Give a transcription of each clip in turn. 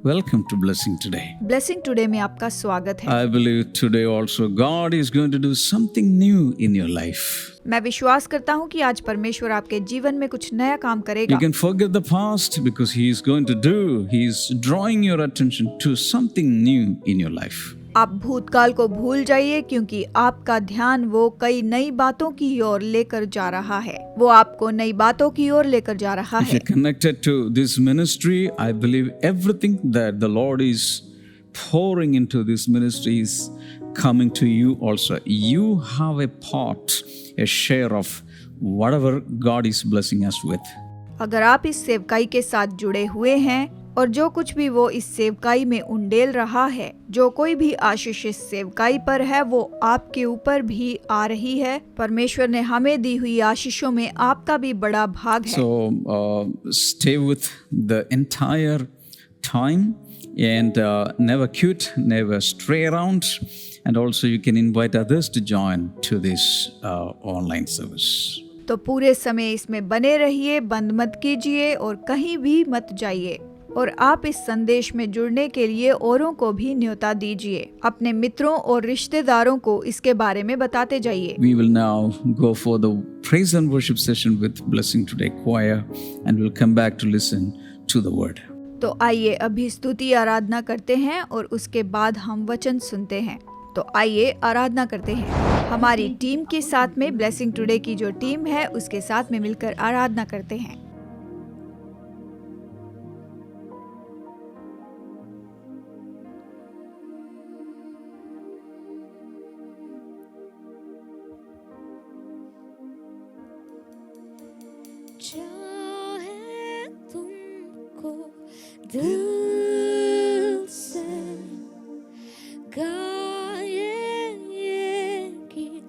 Welcome to Blessing Today. Blessing today में आपका स्वागत है। I believe today also God is going to do something new in your life. मैं विश्वास करता हूँ कि आज परमेश्वर आपके जीवन में कुछ नया काम You करेगा। can forget the past because He is going to do, He is drawing your attention to something new in your life. आप भूतकाल को भूल जाइए क्योंकि आपका ध्यान वो कई नई बातों की ओर लेकर जा रहा है। वो आपको नई बातों की ओर लेकर जा रहा If है। you're connected to this ministry, I believe everything that the Lord is pouring into this ministry is coming to you also. You have a part, a share of whatever God is blessing us with. अगर आप इस सेवकाई के साथ जुड़े हुए हैं और जो कुछ भी वो इस सेवकाई में उंडेल रहा है, जो कोई भी आशीष इस सेवकाई पर है वो आपके ऊपर भी आ रही है। परमेश्वर ने हमें दी हुई आशीषों में आपका भी बड़ा भाग है। So stay with the entire time and never quit, never stray around, and also you can invite others to join to this online service. तो पूरे समय इसमें बने रहिए, बंद मत कीजिए और कहीं भी मत जाइए। और आप इस संदेश में जुड़ने के लिए औरों को भी न्योता दीजिए। अपने मित्रों और रिश्तेदारों को इसके बारे में बताते जाइए। We will now go for the praise and worship session with Blessing Today choir and we'll come back to listen to the word. तो आइए अभी स्तुति आराधना करते हैं और उसके बाद हम वचन सुनते हैं। तो आइए आराधना करते हैं। हमारी टीम के साथ में, ब्लेसिंग टुडे की जो टीम है उसके साथ में मिलकर आराधना करते हैं। चाहे तुमको दिल से गाए ये गीत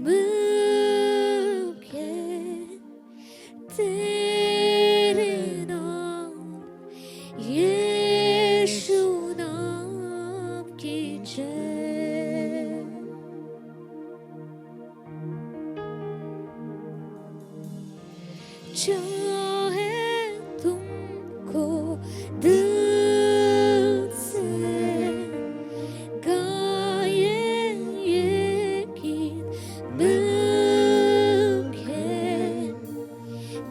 मिलके तेरे नाम यीशु नाम की जय। चाहे तुमको दिल से गाए ये गीत मिलके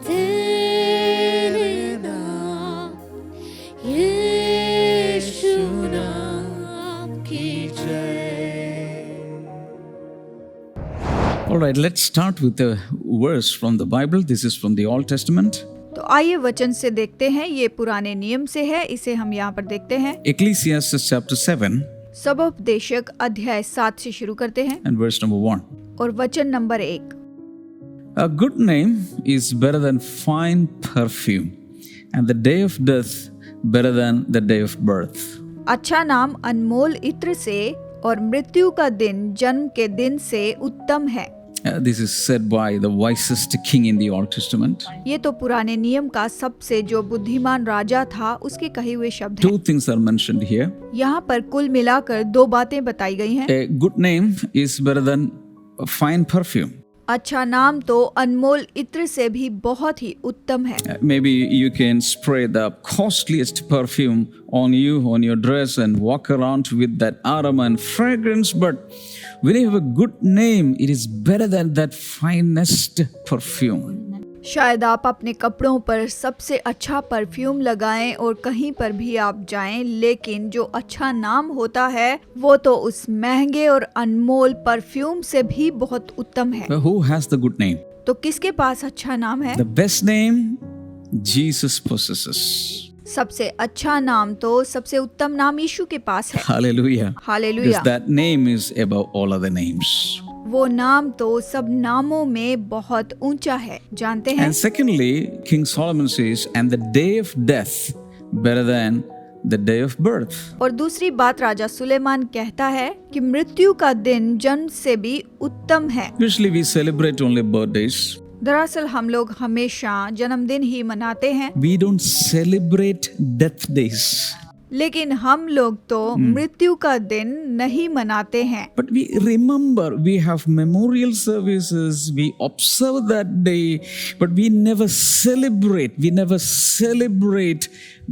तेरे नाम यीशु नाम की जय। All right, let's start with a verse from the Bible. This is from the Old Testament. तो आइए वचन से देखते हैं। ये पुराने नियम से है, इसे हम यहाँ पर देखते हैं। Ecclesiastes chapter 7 सबोपदेशक अध्याय 7 से शुरू करते हैं and verse number 1. और वचन number 1। A good name is better than fine perfume, and the day of death better than the day of birth. अच्छा नाम अनमोल इत्र से और मृत्यु का दिन जन्म के दिन से उत्तम है। This is said by the wisest king in the Old Testament. ये तो पुराने नियम का सबसे जो बुद्धिमान राजा था उसके कहे हुए शब्द हैं। Two things are mentioned here. यहाँ पर कुल मिलाकर 2 बातें बताई गई हैं। A good name is better than a fine perfume. अच्छा नाम तो अनमोल इत्र से भी बहुत ही उत्तम है। Maybe you can spray the costliest perfume on you, on your dress, and walk around with that aroma and fragrance. But when you have a good name, it is better than that finest perfume. शायद आप अपने कपड़ों पर सबसे अच्छा perfume लगाएं और कहीं पर भी आप जाएं, लेकिन जो अच्छा नाम होता है वो तो उस महंगे और अनमोल परफ्यूम से भी बहुत उत्तम है। But who has the good name? तो किसके पास अच्छा नाम है? The best name Jesus possesses. सबसे अच्छा नाम तो सबसे उत्तम नाम यीशु के पास है। Hallelujah. Hallelujah. Because that name is above all other names. वो नाम तो सब नामों में बहुत ऊंचा है, जानते हैं। And secondly, King Solomon says, and the day of death better than the day of birth. और दूसरी बात राजा सुलेमान कहता है कि मृत्यु का दिन जन्म से भी उत्तम है। Usually we celebrate only birthdays. दरअसल हम लोग हमेशा जन्मदिन ही मनाते हैं, We don't celebrate death days. लेकिन हम लोग तो मृत्यु का दिन नहीं मनाते हैं। But we remember, we have memorial services, we observe that day, but we never celebrate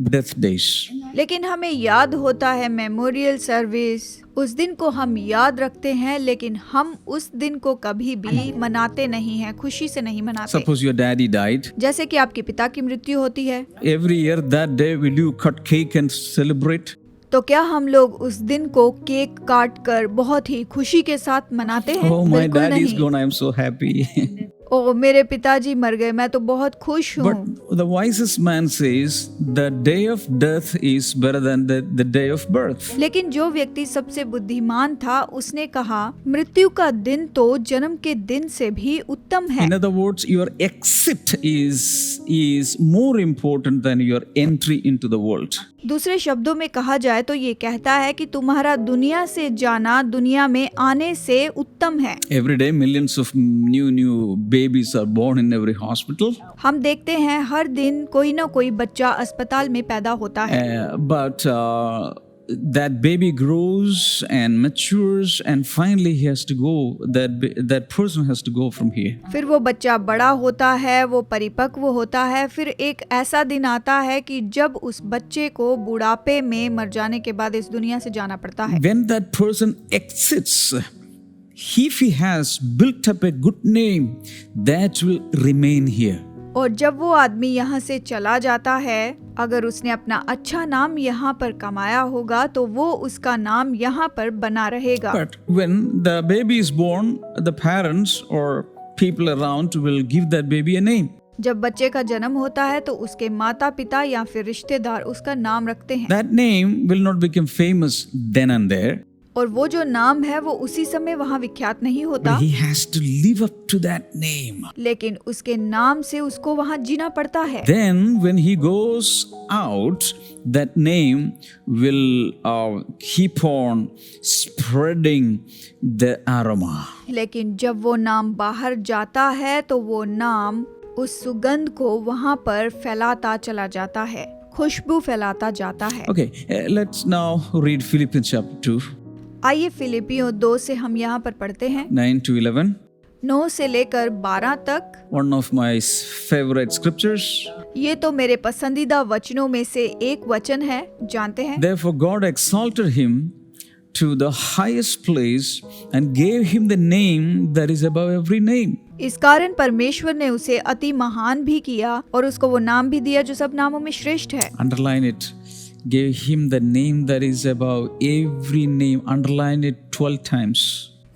death days. लेकिन हमें याद होता है मेमोरियल सर्विस, उस दिन को हम याद रखते हैं, लेकिन हम उस दिन को कभी भी मनाते नहीं हैं, खुशी से नहीं मनाते। Suppose your daddy died. जैसे कि आपके पिता की मृत्यु होती है, Every year that day, will you cut cake and celebrate? तो क्या हम लोग उस दिन को केक काट कर बहुत ही खुशी के साथ मनाते हैं? Oh, my बिल्कुल daddy is नहीं। gone, I am so happy. ओ मेरे पिताजी मर गए, मैं तो बहुत खुश हूँ। But the wisest man says the day of death is better than the day of birth. लेकिन जो व्यक्ति सबसे बुद्धिमान था, उसने कहा मृत्यु का दिन तो जन्म के दिन से भी उत्तम है। In other words, your exit is more important than your entry into the world. दूसरे शब्दों में कहा जाए तो ये कहता है कि तुम्हारा दुनिया से जाना दुनिया में आने से उत्तम है। Every day, millions of new babies are born in every hospital. हम देखते हैं हर दिन कोई ना कोई बच्चा अस्पताल में पैदा होता है, But that baby grows and matures, and finally he has to go. That person has to go from here. फिर वो बच्चा बड़ा होता है, वो परिपक्व होता है, फिर एक ऐसा दिन आता है कि जब उस बच्चे को बुढ़ापे में मर जाने के बाद इस दुनिया से जाना पड़ता है। When that person exits, if he has built up a good name, that will remain here. और जब वो आदमी यहाँ से चला जाता है, अगर उसने अपना अच्छा नाम यहाँ पर कमाया होगा तो वो उसका नाम यहाँ पर बना रहेगा। But when the baby is born, the parents or people around will give that baby a name. जब बच्चे का जन्म होता है तो उसके माता पिता या फिर रिश्तेदार उसका नाम रखते हैं, That name will not become famous then and there, और वो जो नाम है वो उसी समय वहाँ विख्यात नहीं होता, but he has to live up to that name. लेकिन उसके नाम से उसको वहाँ जीना पड़ता है। Then when he goes out, that name will keep on spreading the aroma. लेकिन जब वो नाम बाहर जाता है तो वो नाम उस सुगंध को वहाँ पर फैलाता चला जाता है, खुशबू फैलाता जाता है। Okay, let's now read Philippians chapter 2, आइए फिलिपियों 2 से हम यहाँ पर पढ़ते हैं, 9 to 11. 9 से लेकर 12 तक। One of my favorite scriptures. ये तो मेरे पसंदीदा वचनों में से एक वचन है, जानते हैं। Therefore God exalted him to the highest place and gave him the name that is above every name. इस कारण परमेश्वर ने उसे अति महान भी किया और उसको वो नाम भी दिया जो सब नामों में श्रेष्ठ है। Underline it. Gave him the name that is above every name. Underline it 12 times.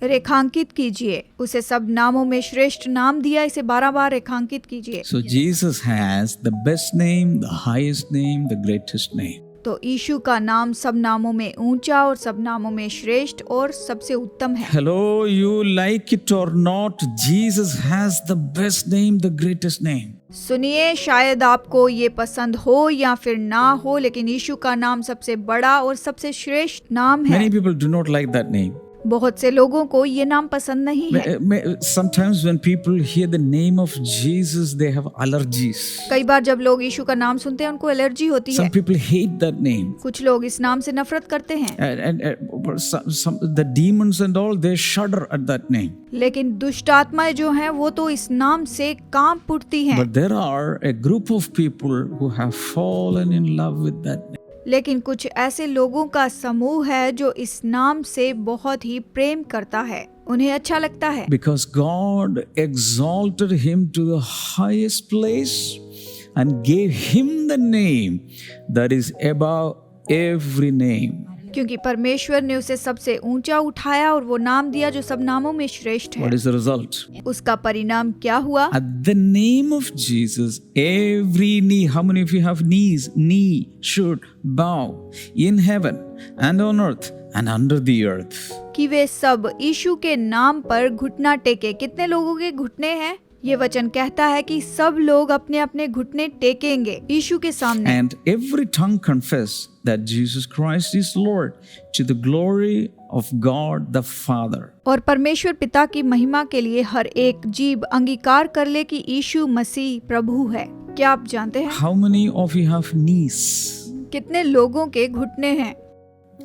रेखांकित कीजिए, उसे सब नामों में श्रेष्ठ नाम दिया, इसे 12 बार रेखांकित कीजिए। So Jesus has the best name, the highest name, the greatest name. तो यीशु का नाम सब नामों में ऊंचा और सब नामों में श्रेष्ठ और सबसे उत्तम है। Hello, you like it or not, Jesus has the best name, the greatest name. सुनिए, शायद आपको ये पसंद हो या फिर ना हो, लेकिन यीशु का नाम सबसे बड़ा और सबसे श्रेष्ठ नाम है। Many people do not like that name. बहुत से लोगों को ये नाम पसंद नहीं है। Sometimes when people hear the name of Jesus, they have allergies. कई बार जब लोग यीशु का नाम सुनते हैं उनको एलर्जी होती है। Some people hate that name. कुछ लोग इस नाम से नफरत करते हैं। And the demons and all, they shudder at that name. लेकिन दुष्ट आत्माएं जो हैं वो तो इस नाम से कांप उठती हैं। But there are a group of people who have fallen in love with that name. लेकिन कुछ ऐसे लोगों का समूह है जो इस नाम से बहुत ही प्रेम करता है, उन्हें अच्छा लगता है। Because God exalted him to the highest place and gave him the name that is above every name. क्योंकि परमेश्वर ने उसे सबसे ऊंचा उठाया और वो नाम दिया जो सब नामों में श्रेष्ठ है। What is the result? उसका परिणाम क्या हुआ? At the name of Jesus, every knee, how many of you have knees? Knee should bow in heaven and on earth and under the earth. कि वे सब यीशु के नाम पर घुटना टेके। कितने लोगों के घुटने हैं? ये वचन कहता है कि सब लोग अपने अपने घुटने टेकेंगे यीशु के सामने। And every tongue confess that Jesus Christ is Lord to the glory of God the Father. और परमेश्वर पिता की महिमा के लिए हर एक जीभ अंगीकार कर ले कि यीशु मसीह प्रभु है। क्या आप जानते हैं? How many of you have knees? कितने लोगों के घुटने हैं?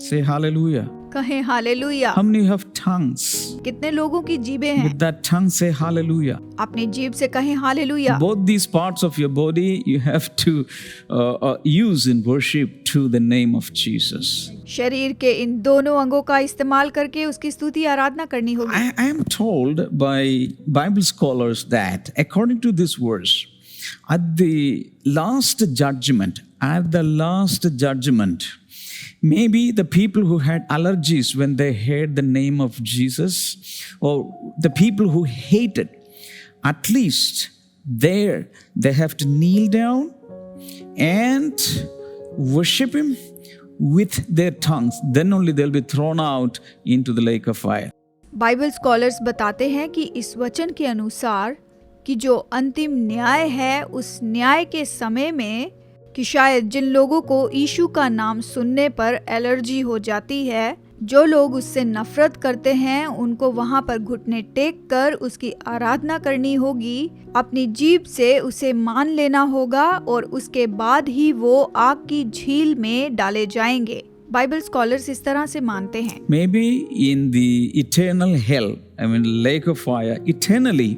Say hallelujah. कहें hallelujah. How many have tongues? कितने लोगों की जीभें हैं? With that tongue, say hallelujah. अपनी जीभ से कहें hallelujah. Both these parts of your body you have to use in worship to the name of Jesus. शरीर के इन दोनों अंगों का इस्तेमाल करके उसकी स्तुति आराधना करनी होगी। I am told by Bible scholars that according to this verse, at the last judgment, maybe the people who had allergies when they heard the name of Jesus, or the people who hated, at least there they have to kneel down and worship him with their tongues. Then only they'll be thrown out into the lake of fire. Bible scholars बताते हैं कि इस वचन के अनुसार कि जो अंतिम न्याय है, उस न्याय के समय में कि शायद जिन लोगों को यीशु का नाम सुनने पर एलर्जी हो जाती है, जो लोग उससे नफरत करते हैं, उनको वहां पर घुटने टेक कर उसकी आराधना करनी होगी, अपनी जीभ से उसे मान लेना होगा और उसके बाद ही वो आग की झील में डाले जाएंगे। बाइबल स्कॉलर्स इस तरह से मानते हैं। Maybe in the eternal hell, lake of fire, eternally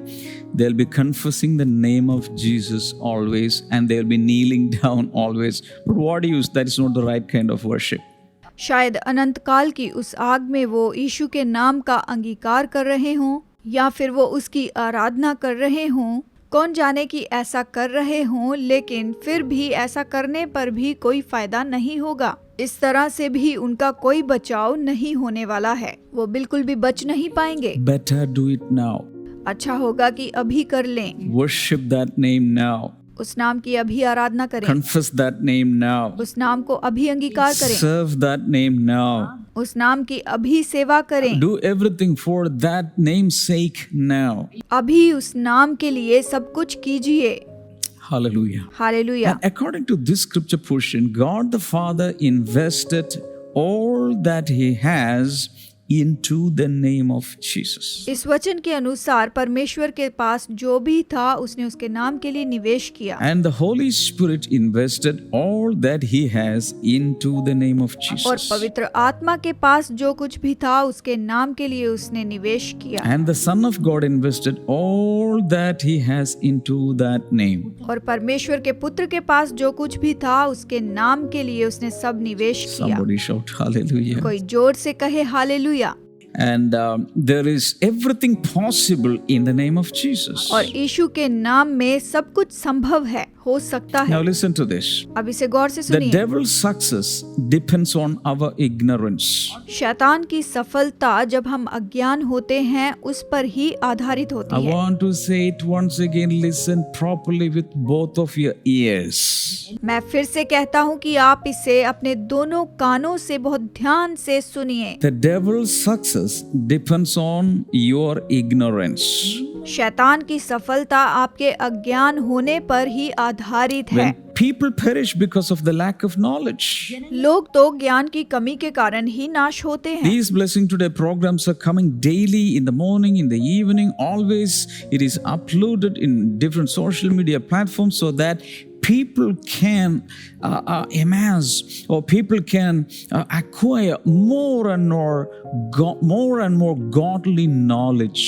they'll be confessing the name of Jesus always, and they'll be kneeling down always. But what use? That is not the right kind of worship. शायद अनंत काल की उस आग में वो यीशु के नाम का अंगीकार कर रहे हों, या फिर वो उसकी आराधना कर रहे हों। कौन जाने कि ऐसा कर रहे हों, लेकिन फिर भी ऐसा करने पर भी कोई फायदा नहीं होगा। इस तरह से भी उनका कोई बचाव नहीं होने वाला है, वो बिल्कुल भी बच नहीं पाएंगे। Better do it now. अच्छा होगा कि अभी कर लें। Worship that name now. उस नाम की अभी आराधना करें। Confess that name now. उस नाम को अभी अंगीकार करें। Serve that name now. उस नाम की अभी सेवा करें। Do everything for that name's sake now. अभी उस नाम के लिए सब कुछ कीजिए। Hallelujah. Hallelujah. And according to this scripture portion, God the Father invested all that he has into the name of Jesus. इस वचन के अनुसार परमेश्वर के पास जो भी था, उसने उसके नाम के लिए निवेश किया। And the Holy Spirit invested all that he has into the name of Jesus. और पवित्र आत्मा के पास जो कुछ भी था, उसके नाम के लिए उसने निवेश किया। And the Son of God invested all that he has into that name. और परमेश्वर के पुत्र के पास जो कुछ भी था, उसके नाम के लिए उसने सब निवेश किया। Somebody shout hallelujah. कोई जोर से कहे hallelujah. And there is everything possible in the name of Jesus. और यीशु के नाम में सब कुछ संभव है, हो सकता Now है। listen to this. अब इसे गौर से The सुनिए। devil's success depends on our ignorance. शैतान की सफलता जब हम अज्ञान होते हैं, उस पर ही आधारित I होती है। want to say it once again. Listen properly with both of your ears. मैं फिर से कहता हूँ कि आप इसे अपने दोनों कानों से बहुत ध्यान से सुनिए। The devil's success depends on your ignorance. शैतान की सफलता आपके अज्ञान होने पर ही आधारित है। When people perish because of the lack of knowledge. लोग तो ज्ञान की कमी के कारण ही नाश होते हैं। These Blessing Today programs are coming daily in the morning, in the evening, always. It is uploaded in different social media platforms so that people can amass, or people can acquire more and more godly knowledge.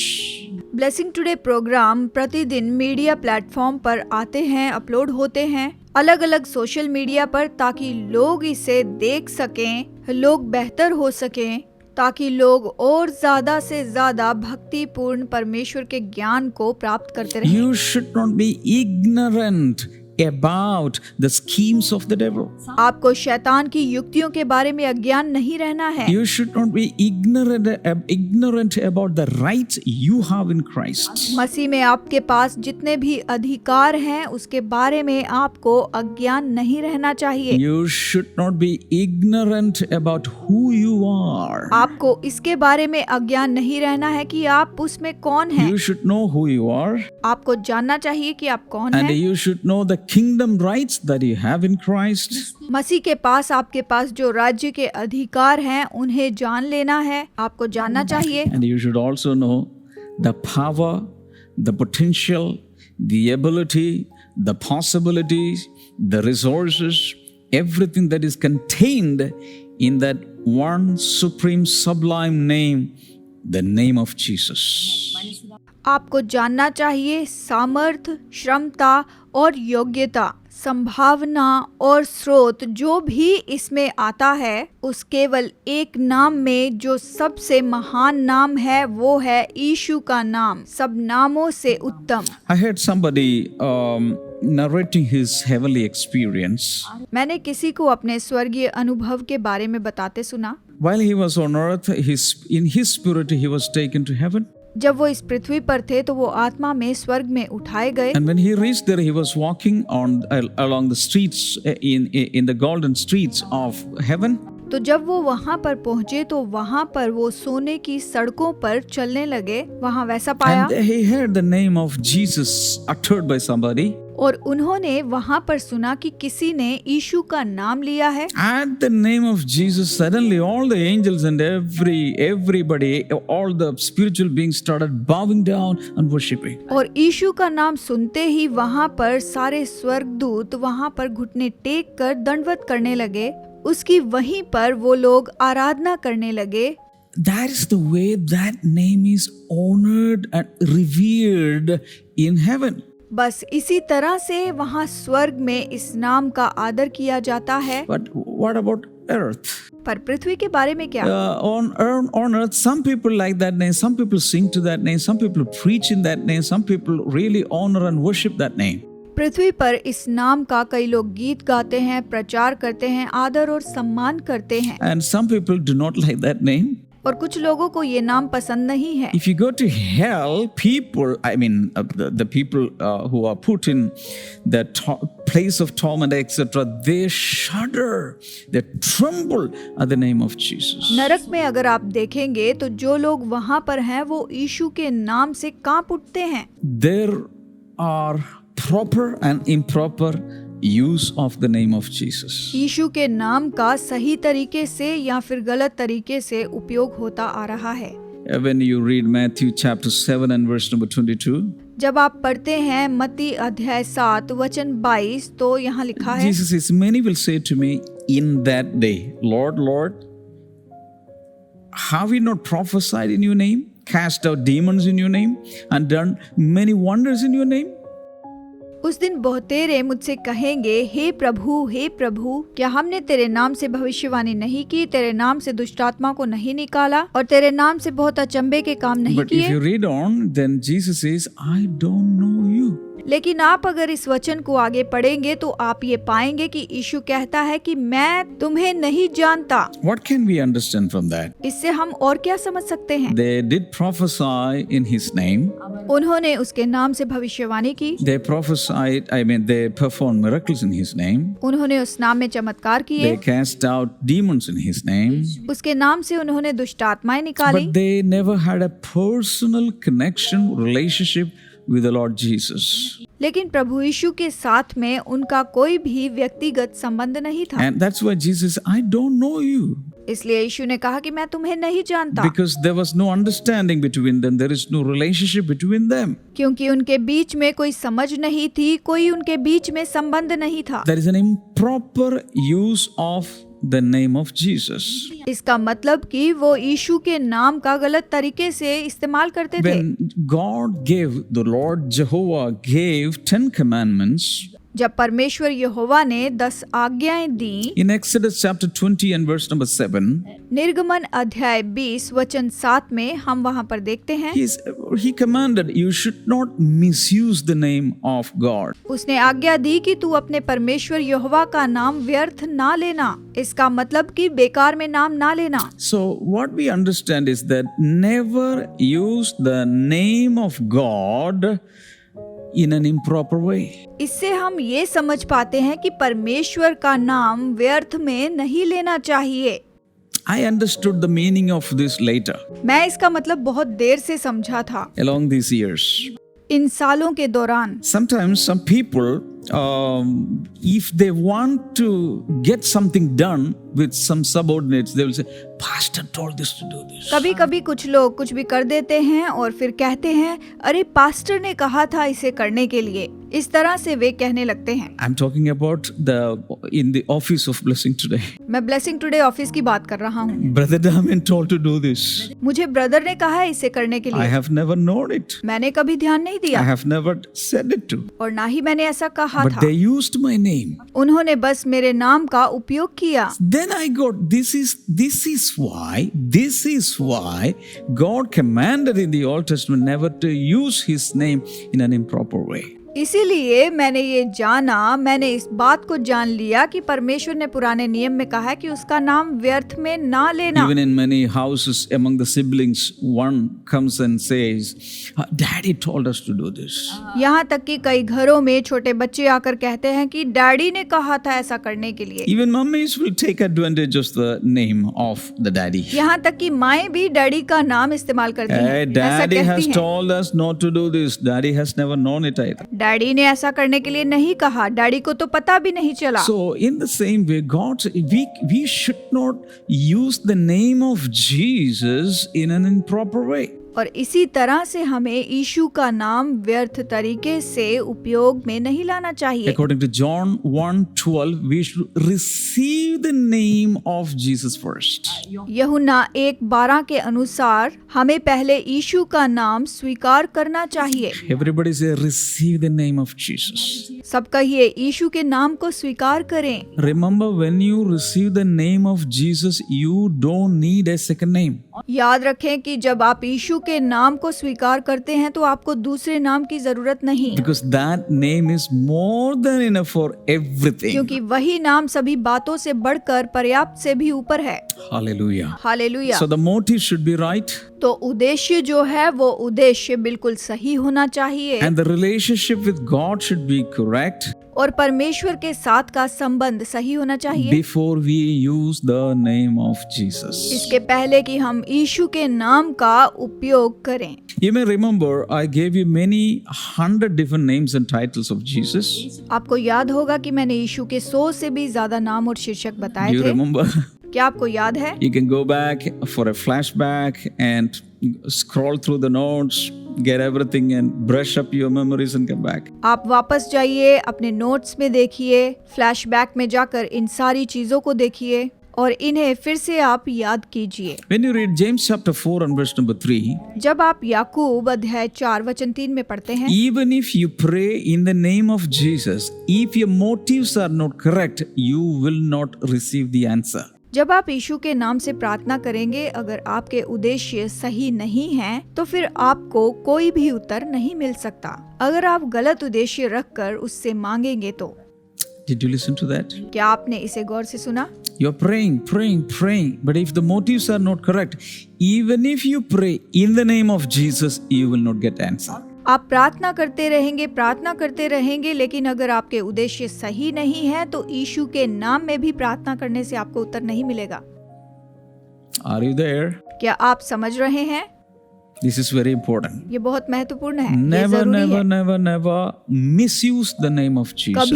Blessing today program प्रतिदिन media platform पर आते हैं, upload होते हैं अलग अलग social media पर, ताकि लोग इसे देख सकें, लोग बेहतर हो सकें, ताकि लोग और ज्यादा से ज्यादा भक्तिपूर्ण परमेश्वर के ज्ञान को प्राप्त करते रहें। You should not be ignorant about the schemes of the devil. आपको शैतान की युक्तियों के बारे में अज्ञान नहीं रहना है। You should not be ignorant about the rights you have in Christ. मसीह में आपके पास जितने भी अधिकार हैं, उसके बारे में आपको अज्ञान नहीं रहना चाहिए। You should not be ignorant about who you are. आपको इसके बारे में अज्ञान नहीं रहना है कि आप उसमें कौन हैं। You should know who you are. आपको जानना चाहिए कि आप कौन And हैं। you should know the kingdom rights that you have in Christ. मसीह के पास आपके पास जो राज्य के अधिकार हैं, उन्हें जान लेना है, आपको जानना चाहिए। And you should also know the power, the potential, the ability, the possibilities, the resources, everything that is contained in that one supreme sublime name, the name of Jesus. आपको जानना चाहिए सामर्थ्य, क्षमता और योग्यता, संभावना और स्रोत जो भी इसमें आता है, उस केवल एक नाम में जो सबसे महान नाम है वो है यीशु का नाम, सब नामों से उत्तम। I heard somebody narrating his heavenly experience. मैंने किसी को अपने स्वर्गीय अनुभव के बारे में बताते सुना। While he was on earth, in his spirit he was taken to heaven. जब वो इस पृथ्वी पर थे तो वो आत्मा में स्वर्ग में उठाए गए। And when he reached there, he was walking along the streets in the golden streets of heaven. तो जब वो वहाँ पर पहुँचे तो वहाँ पर वो सोने की सड़कों पर चलने लगे, वहाँ वैसा पाया। And he heard the name of Jesus uttered by somebody. और उन्होंने वहाँ पर सुना कि किसी ने यीशु का नाम लिया है। At the name of Jesus, suddenly all the angels and everybody, all the spiritual beings started bowing down and worshiping. और यीशु का नाम सुनते ही वहाँ पर सारे स्वर्गदूत वहाँ पर घुटने टेक कर दंडवत करने लगे। उसकी वहीं पर वो लोग आराधना करने लगे। That is the way that name is honored and revered in heaven. बस इसी तरह से वहाँ स्वर्ग में इस नाम का आदर किया जाता है। But what about earth? पर पृथ्वी के बारे में क्या? On earth, some people like that name, some people sing to that name, some people preach in that name, some people really honor and worship that name. पृथ्वी पर इस नाम का कई लोग गीत गाते हैं, प्रचार करते हैं, आदर और सम्मान करते हैं। And some people do not like that name. और कुछ लोगों को ये नाम पसंद नहीं है। If you go to hell, people, the people who are put in the place of torment, etc., they shudder, they tremble at the name of Jesus. नरक में अगर आप देखेंगे तो जो लोग वहाँ पर हैं वो यीशु के नाम से कांप उठते हैं। There are proper and improper use of the name of Jesus. यीशु के नाम का सही तरीके से या फिर गलत तरीके से उपयोग होता आ रहा है। When you read Matthew chapter 7 and verse number 22, जब आप पढ़ते हैं मत्ती अध्याय 7 वचन 22 तो यहाँ लिखा है, Jesus says, many will say to me in that day, Lord, Lord, have we not prophesied in your name, cast out demons in your name, and done many wonders in your name? उस दिन बहुतेरे मुझसे कहेंगे, हे प्रभु, क्या हमने तेरे नाम से भविष्यवाणी नहीं की, तेरे नाम से दुष्टात्मा को नहीं निकाला और तेरे नाम से बहुत अचंभे के काम नहीं But if किए? you read on, then Jesus says, I don't know you. लेकिन आप अगर इस वचन को आगे पढ़ेंगे तो आप ये पाएंगे कि यीशु कहता है कि मैं तुम्हें नहीं जानता। What can we understand from that? इससे हम और क्या समझ सकते हैं? They did prophesy in his name. उन्होंने उसके नाम से भविष्यवाणी की, They prophesied, they performed miracles in his name. उन्होंने उस नाम में चमत्कार किए, They cast out demons in his name. उसके नाम से उन्होंने दुष्टात्माएं निकाली, But they never had a personal connection, relationship with the Lord Jesus. लेकिन प्रभु यीशु के साथ में उनका कोई भी व्यक्तिगत संबंध नहीं था। And that's why Jesus, I don't know you. इसलिए यीशु ने कहा कि मैं तुम्हें नहीं जानता, Because there was no understanding between them. There is no relationship between them. क्योंकि उनके बीच में कोई समझ नहीं थी, कोई उनके बीच में संबंध नहीं था। There is an improper use of the name of Jesus. इसका मतलब कि वो यीशु के नाम का गलत तरीके से इस्तेमाल करते थे। When God gave, the Lord Jehovah gave 10 commandments, जब परमेश्वर यहोवा ने 10 आज्ञाएं दी, in Exodus chapter 20 and verse number 7, निर्गमन अध्याय 20 वचन 7 में हम वहाँ पर देखते हैं, he commanded you should not misuse the name of God. उसने आज्ञा दी कि तू अपने परमेश्वर यहोवा का नाम व्यर्थ ना लेना। इसका मतलब कि बेकार में नाम ना लेना। So what we understand is that never use the name of God in an improper way. इससे हम ये समझ पाते हैं कि परमेश्वर का नाम व्यर्थ में नहीं लेना चाहिए। I understood the meaning of this later, मैं इसका मतलब बहुत देर से समझा था, along these years. इन सालों के दौरान। Sometimes some people, if they want to get something done with some subordinates, they will say, Pastor told this to do this. कभी कभी कुछ लोग कुछ भी कर देते हैं और फिर कहते हैं, अरे पास्टर ने कहा था इसे करने के लिए। इस तरह से वे कहने लगते हैं। I'm talking about in the office of Blessing Today. मैं ब्लेसिंग टुडे ऑफिस की बात कर रहा हूँ। Brother Damien told to do this. मुझे ब्रदर ने कहा है इसे करने के I लिए। have never known it. मैंने कभी ध्यान नहीं I दिया have never said it to. और ना ही मैंने ऐसा कहा But था। they used my name. उन्होंने बस मेरे नाम का उपयोग किया। Then I got, this is why God commanded in the Old Testament never to use his name in an improper way. इसीलिए मैंने ये जाना, मैंने इस बात को जान लिया कि परमेश्वर ने पुराने नियम में कहा है कि उसका नाम व्यर्थ में ना लेना। Even in many houses among the siblings, one comes and says, Daddy told us to do this. यहाँ तक कि कई घरों में छोटे बच्चे आकर कहते हैं कि डैडी ने कहा था ऐसा करने के लिए। Even mummies will take advantage of the name of the daddy. यहाँ तक कि माएं भी डैडी का नाम इस्तेमाल करती Hey, हैं। ऐसा daddy has कहती हैं। told us not to do this. Daddy has never known it either. Daddy ने ऐसा करने के लिए नहीं कहा, डैडी को तो पता भी नहीं चला। So in the same way, we should not use the name of Jesus in an improper way. और इसी तरह से हमें यीशु का नाम व्यर्थ तरीके से उपयोग में नहीं लाना चाहिए। According to John 1:12, we should receive the name of Jesus first. यूहन्ना 1:12 के अनुसार हमें पहले यीशु का नाम स्वीकार करना चाहिए। Everybody say, receive the name of Jesus. सब कहिए, यीशु के नाम को स्वीकार करें। Remember, when you receive the name of Jesus, you don't need a second name. याद रखें कि जब आप यीशु के नाम को स्वीकार करते हैं तो आपको दूसरे नाम की जरूरत नहीं, Because that name is more than enough for everything. क्योंकि वही नाम सभी बातों से बढ़कर पर्याप्त से भी ऊपर है। Hallelujah. Hallelujah. So the motive should be right, तो उद्देश्य जो है वो उद्देश्य बिल्कुल सही होना चाहिए and the relationship with God should be correct और परमेश्वर के साथ का संबंध सही होना चाहिए before we use the name of Jesus. इसके पहले कि हम यीशु के नाम का उपयोग करें। You may remember I gave you many 100 different names and titles of Jesus. आपको याद होगा कि मैंने यीशु के 100 से भी ज्यादा नाम और शीर्षक बताए You थे। remember? क्या आपको याद है? You can go back for a flashback and scroll through the notes, get everything and brush up your memories and come back. आप वापस जाइए, अपने नोट्स में देखिए, फ्लैशबैक में जाकर इन सारी चीजों को देखिए और इन्हें फिर से आप याद कीजिए। When you read James chapter 4 and verse number 3, जब आप याकूब अध्याय 4 वचन 3 में पढ़ते हैं, even if you pray in the name of Jesus, if your motives are not correct, you will not receive the answer. जब आप यीशु के नाम से प्रार्थना करेंगे, अगर आपके उद्देश्य सही नहीं हैं, तो फिर आपको कोई भी उत्तर नहीं मिल सकता। अगर आप गलत उद्देश्य रखकर उससे मांगेंगे तो। Did you listen to that? क्या आपने इसे गौर से सुना? You're praying, but if the motives are not correct, even if you pray in the name of Jesus, you will not get answer. आप प्रार्थना करते रहेंगे, लेकिन अगर आपके उद्देश्य सही नहीं है तो यीशु के नाम में भी प्रार्थना करने से आपको उत्तर नहीं मिलेगा। Are you there? क्या आप समझ रहे हैं? This is very important. ये बहुत महत्वपूर्ण है। ये Never, जरूरी है। never misuse the name of Jesus.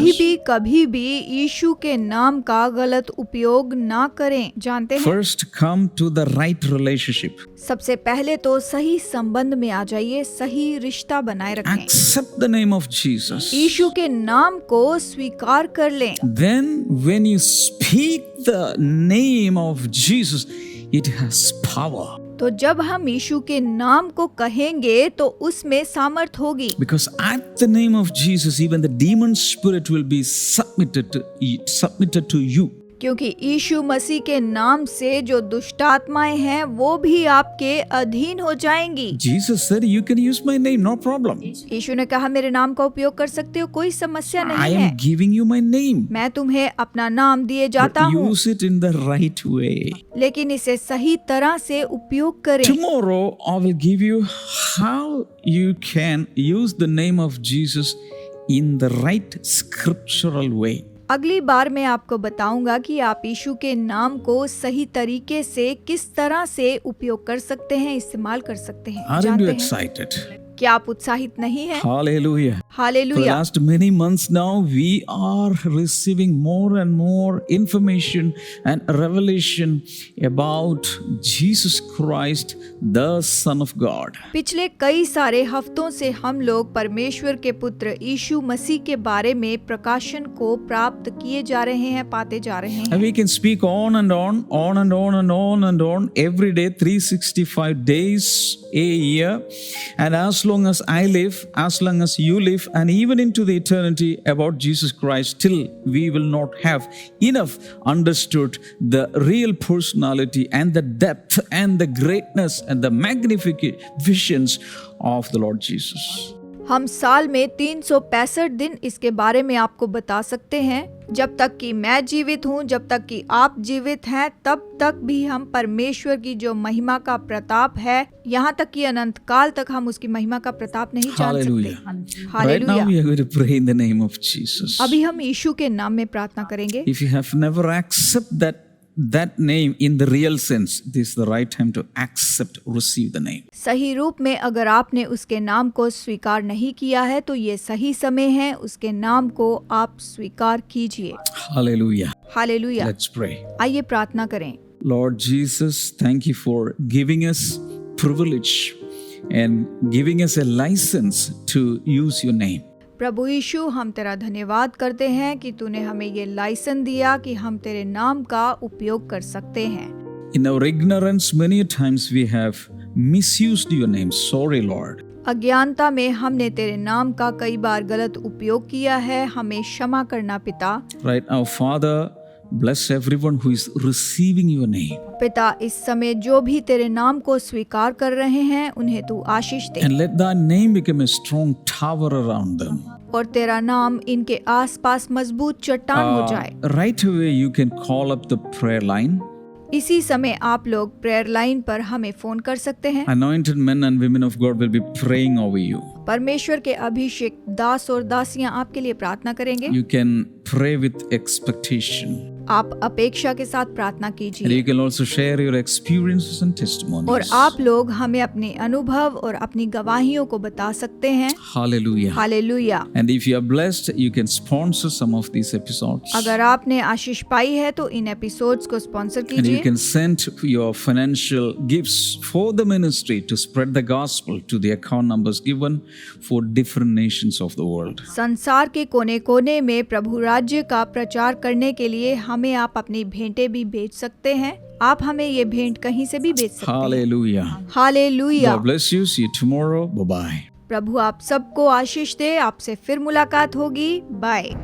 कभी भी यीशु के नाम का गलत उपयोग ना करें। जानते हैं, First, come to the right relationship. सबसे पहले तो सही संबंध में आ जाइए, सही रिश्ता बनाए रखें। Accept the name of Jesus. यीशु के नाम को स्वीकार कर लें। Then, when you speak the name of Jesus, it has power. तो जब हम यीशु के नाम को कहेंगे तो उसमें सामर्थ होगी। Because at the name of Jesus, even the demon spirit will be submitted to you. क्योंकि यीशु मसीह के नाम से जो दुष्टात्माएं हैं वो भी आपके अधीन हो जाएंगी। Jesus said, "You can use my name, no problem. यीशु ने कहा मेरे नाम का उपयोग कर सकते हो, कोई समस्या I नहीं am है। giving you my name. मैं तुम्हें अपना नाम दिए जाता But हूँ, use it in the right way." लेकिन इसे सही तरह से उपयोग करें। Tomorrow, I will give you how you can use the name of Jesus in the right scriptural way. अगली बार मैं आपको बताऊंगा कि आप यीशु के नाम को सही तरीके से किस तरह से उपयोग कर सकते हैं, इस्तेमाल कर सकते हैं। Aren't you जानते हैं, excited? क्या आप उत्साहित नहीं हैं? Hallelujah. For the hallelujah. last many months now, we are receiving more and more information and revelation about Jesus Christ, the Son of God. पिछले कई सारे हफ्तों से हम लोग परमेश्वर के पुत्र यीशु मसीह के बारे में प्रकाशन को प्राप्त किए जा रहे हैं, पाते जा रहे हैं। And we can speak on and on, on and on and on and on, every day, 365 days a year. And as long as I live, as long as you live, and even into the eternity about Jesus Christ, till we will not have enough understood the real personality and the depth and the greatness and the magnifications of the Lord Jesus. हम साल में 365 दिन इसके बारे में आपको बता सकते हैं। जब तक कि मैं जीवित हूँ, जब तक कि आप जीवित हैं, तब तक भी हम परमेश्वर की जो महिमा का प्रताप है, यहाँ तक कि अनंत काल तक हम उसकी महिमा का प्रताप नहीं जान Hallelujah. सकते। Right now hallelujah. we are going to pray in the name of Jesus. अभी हम यीशु के नाम में प्रार्थना करेंगे। If you have never accepted that name in the real sense, this is the right time to accept, receive the name. सही रूप में अगर आपने उसके नाम को स्वीकार नहीं किया है, तो ये सही समय है, उसके नाम को आप स्वीकार कीजिए। Hallelujah. हालेलुया। Let's pray. आइए प्रार्थना करें। Lord Jesus, thank you for giving us privilege and giving us a license to use your name. प्रभु यीशु, हम तेरा धन्यवाद करते हैं कि तूने हमें ये लाइसेंस दिया कि हम तेरे नाम का उपयोग कर सकते हैं। In our ignorance, many times we have misused your name. Sorry, Lord. अज्ञानता में हमने तेरे नाम का कई बार गलत उपयोग किया है, हमें क्षमा करना पिता। Right now, Father, bless everyone who is receiving your name. पिता, इस समय जो भी तेरे नाम को स्वीकार कर रहे हैं, उन्हें तू आशीष दे And let thy name become a strong tower around them. और तेरा नाम इनके आसपास मजबूत चट्टान हो जाए। Right away, you can call up the prayer line. इसी समय आप लोग प्रेयर लाइन पर हमें फोन कर सकते हैं। Anointed men and women of God will be praying over you. परमेश्वर के अभिषेक दास और दासियां आपके लिए प्रार्थना करेंगे। You can pray with expectation. आप अपेक्षा के साथ प्रार्थना And कीजिए you can also share your experiences and testimonies. और आप लोग हमें अपने अनुभव और अपनी गवाहियों को बता सकते हैं। Hallelujah. Hallelujah. And if you are blessed, you can sponsor some of these episodes. अगर आपने आशीष पाई है तो इन एपिसोड्स को स्पॉन्सर And you कीजिए can send your financial gifts for the ministry to spread the gospel to the account numbers given for different nations of the world. संसार के कोने कोने में प्रभु राज्य का प्रचार करने के लिए हमें आप अपनी भेंटें भी भेज सकते हैं। आप हमें ये भेंट कहीं से भी भेज सकते हैं। Hallelujah. Hallelujah. God bless you. See you tomorrow. Bye-bye. प्रभु आप सबको आशीष दे। आपसे फिर मुलाकात होगी। बाय।